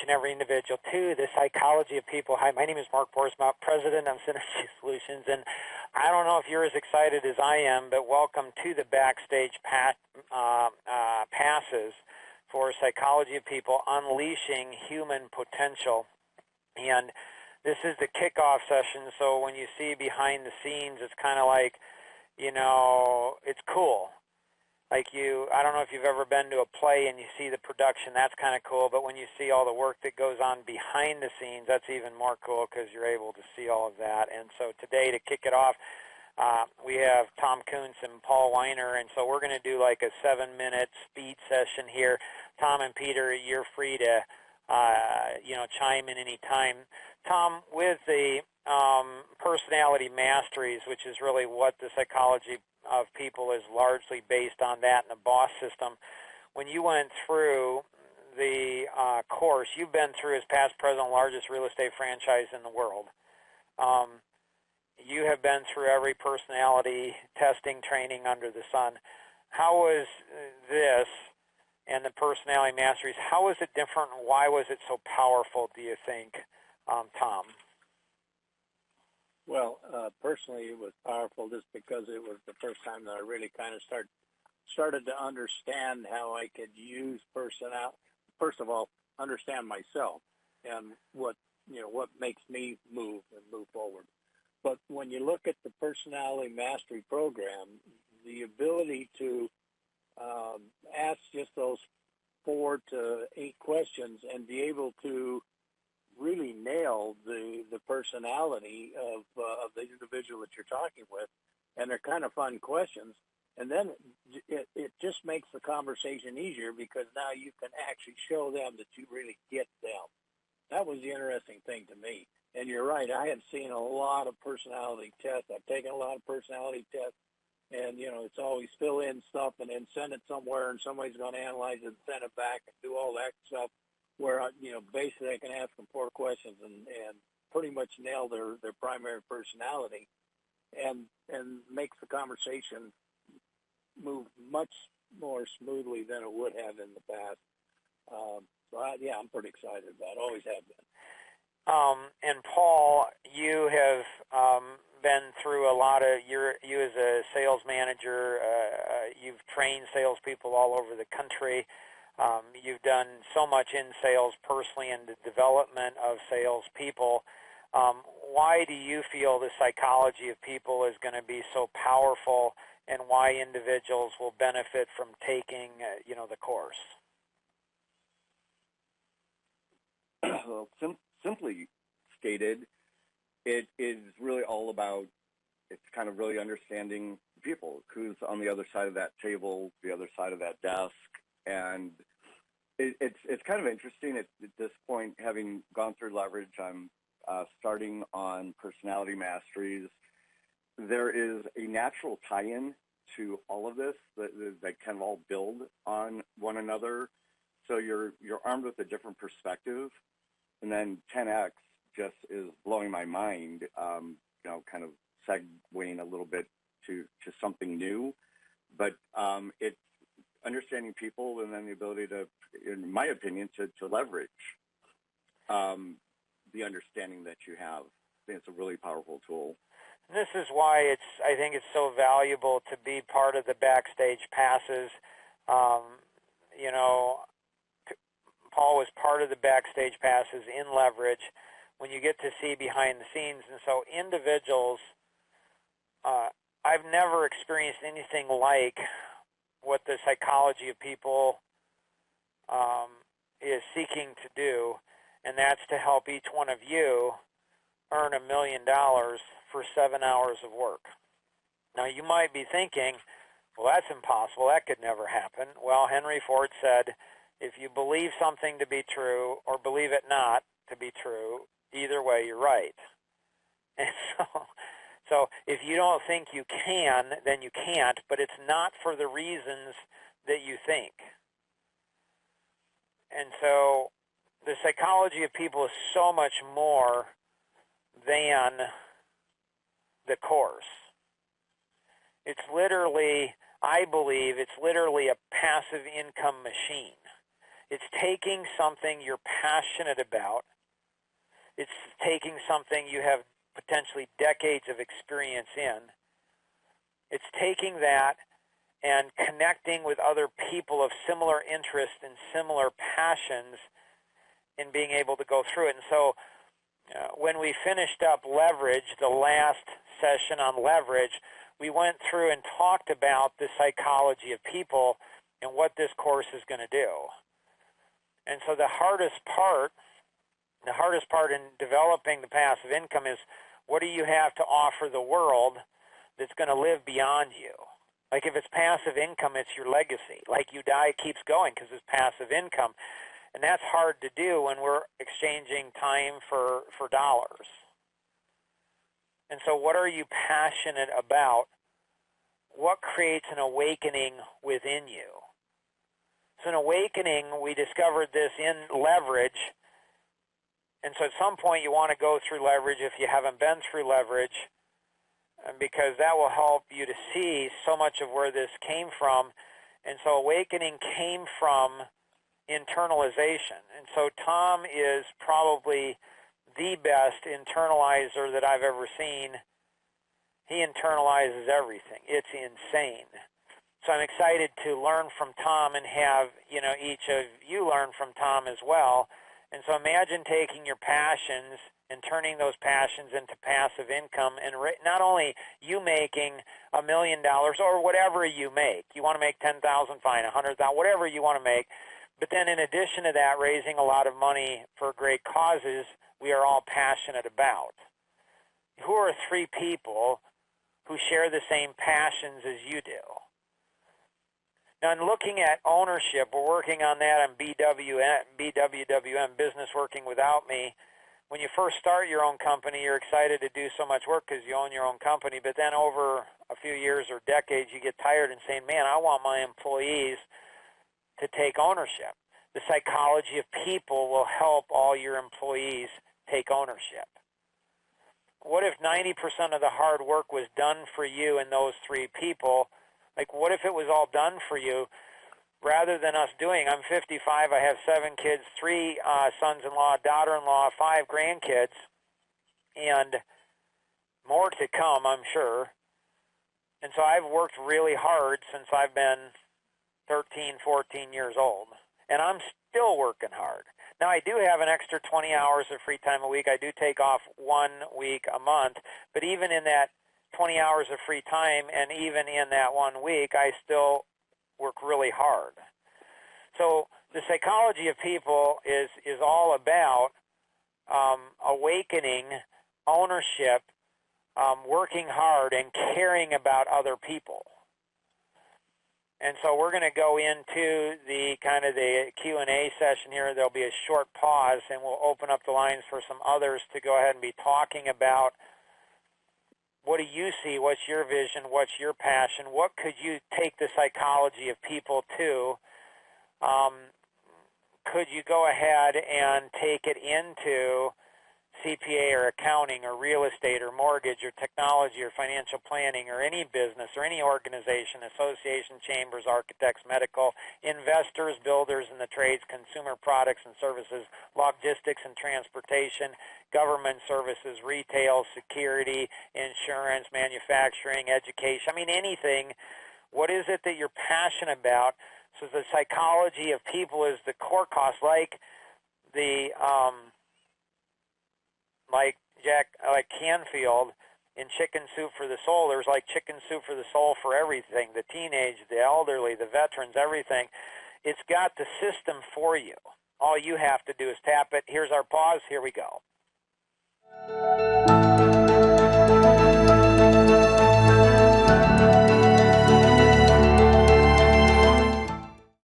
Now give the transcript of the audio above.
and every individual to the psychology of people. Hi, my name is Mark Boersma, president of Synergy Solutions, and I don't know if you're as excited as I am, but welcome to the backstage passes for Psychology of People, Unleashing Human Potential. And this is the kickoff session, so when you see behind the scenes, it's kind of like, it's cool. Like I don't know if you've ever been to a play and you see the production, that's kind of cool, but when you see all the work that goes on behind the scenes, that's even more cool because you're able to see all of that. And so today, to kick it off, we have Tom Kuntz and Paul Weiner, and so we're going to do like a 7-minute speed session here. Tom and Peter, you're free to chime in any time. Tom, with the personality masteries, which is really what the Psychology of People is largely based on, that and the BOSS system, when you went through the course, you've been through as past, present, largest real estate franchise in the world. You have been through every personality testing training under the sun. How was this and the personality masteries, how was it different, and why was it so powerful, do you think, Tom? Well, personally, it was powerful just because it was the first time that I really kind of started to understand how I could use personality. First of all, understand myself and what makes me move forward. But when you look at the personality mastery program, the ability to ask just those 4 to 8 questions and be able to really nail the personality of the individual that you're talking with, and they're kind of fun questions. And then it just makes the conversation easier because now you can actually show them that you really get them. That was the interesting thing to me. And you're right, I have seen a lot of personality tests. I've taken a lot of personality tests, and, it's always fill in stuff and then send it somewhere, and somebody's going to analyze it and send it back and do all that stuff where, basically I can ask them 4 questions and pretty much nail their primary personality and makes the conversation move much more smoothly than it would have in the past. I'm pretty excited about it. Always have been. And Paul, you have been through a lot of, you as a sales manager, you've trained salespeople all over the country. You've done so much in sales personally and the development of salespeople. Why do you feel the Psychology of People is going to be so powerful, and why individuals will benefit from taking, the course? Well, simply stated, it is really all about, it's kind of really understanding people, who's on the other side of that table, the other side of that desk. And it's kind of interesting at this point, having gone through Leverage, I'm starting on Personality Masteries. There is a natural tie-in to all of this that kind of all build on one another. So you're armed with a different perspective. And then 10X just is blowing my mind, kind of segueing a little bit to something new. But it's understanding people, and then the ability to, in my opinion, to leverage the understanding that you have. I think it's a really powerful tool. This is why I think it's so valuable to be part of the backstage passes. Paul was part of the backstage passes in Leverage when you get to see behind the scenes. And so individuals, I've never experienced anything like what the Psychology of People is seeking to do, and that's to help each one of you earn $1 million for 7 hours of work. Now, you might be thinking, well, that's impossible. That could never happen. Well, Henry Ford said, if you believe something to be true or believe it not to be true, either way, you're right. And so if you don't think you can, then you can't, but it's not for the reasons that you think. And so the Psychology of People is so much more than the course. It's literally, I believe, it's literally a passive income machine. It's taking something you're passionate about. It's taking something you have potentially decades of experience in. It's taking that and connecting with other people of similar interests and similar passions and being able to go through it. And so when we finished up leverage, the last session on leverage, we went through and talked about the psychology of people and what this course is going to do. And so the hardest part in developing the passive income is, what do you have to offer the world that's going to live beyond you? Like if it's passive income, it's your legacy. Like you die, it keeps going because it's passive income. And that's hard to do when we're exchanging time for dollars. And so what are you passionate about? What creates an awakening within you? So an awakening, we discovered this in leverage. And so at some point you want to go through leverage if you haven't been through leverage, because that will help you to see so much of where this came from. And so awakening came from internalization. And so Tom is probably the best internalizer that I've ever seen. He internalizes everything. It's insane. So I'm excited to learn from Tom and have, each of you learn from Tom as well. And so imagine taking your passions and turning those passions into passive income, and not only you making $1 million or whatever you make. You want to make $10,000, fine, $100,000, whatever you want to make. But then in addition to that, raising a lot of money for great causes we are all passionate about. Who are 3 people who share the same passions as you do? Now, in looking at ownership, we're working on that on BWWM, Business Working Without Me. When you first start your own company, you're excited to do so much work because you own your own company. But then over a few years or decades, you get tired and saying, man, I want my employees to take ownership. The psychology of people will help all your employees take ownership. What if 90% of the hard work was done for you and those 3 people? Like, what if it was all done for you rather than us doing? I'm 55. I have 7 kids, 3 sons-in-law, daughter-in-law, 5 grandkids, and more to come, I'm sure. And so I've worked really hard since I've been 13, 14 years old, and I'm still working hard. Now, I do have an extra 20 hours of free time a week. I do take off 1 week a month, but even in that 20 hours of free time, and even in that 1 week, I still work really hard. So the psychology of people is all about awakening, ownership, working hard, and caring about other people. And so we're going to go into the kind of the Q&A session here. There'll be a short pause, and we'll open up the lines for some others to go ahead and be talking about, what do you see? What's your vision? What's your passion? What could you take the psychology of people to? Could you go ahead and take it into CPA or accounting or real estate or mortgage or technology or financial planning or any business or any organization, association, chambers, architects, medical, investors, builders in the trades, consumer products and services, logistics and transportation, government services, retail, security, insurance, manufacturing, education, anything. What is it that you're passionate about? So the psychology of people is the core cost, like like Canfield in Chicken Soup for the Soul. There's like Chicken Soup for the Soul for everything, the teenage, the elderly, the veterans, everything. It's got the system for you. All you have to do is tap it. Here's our pause. Here we go.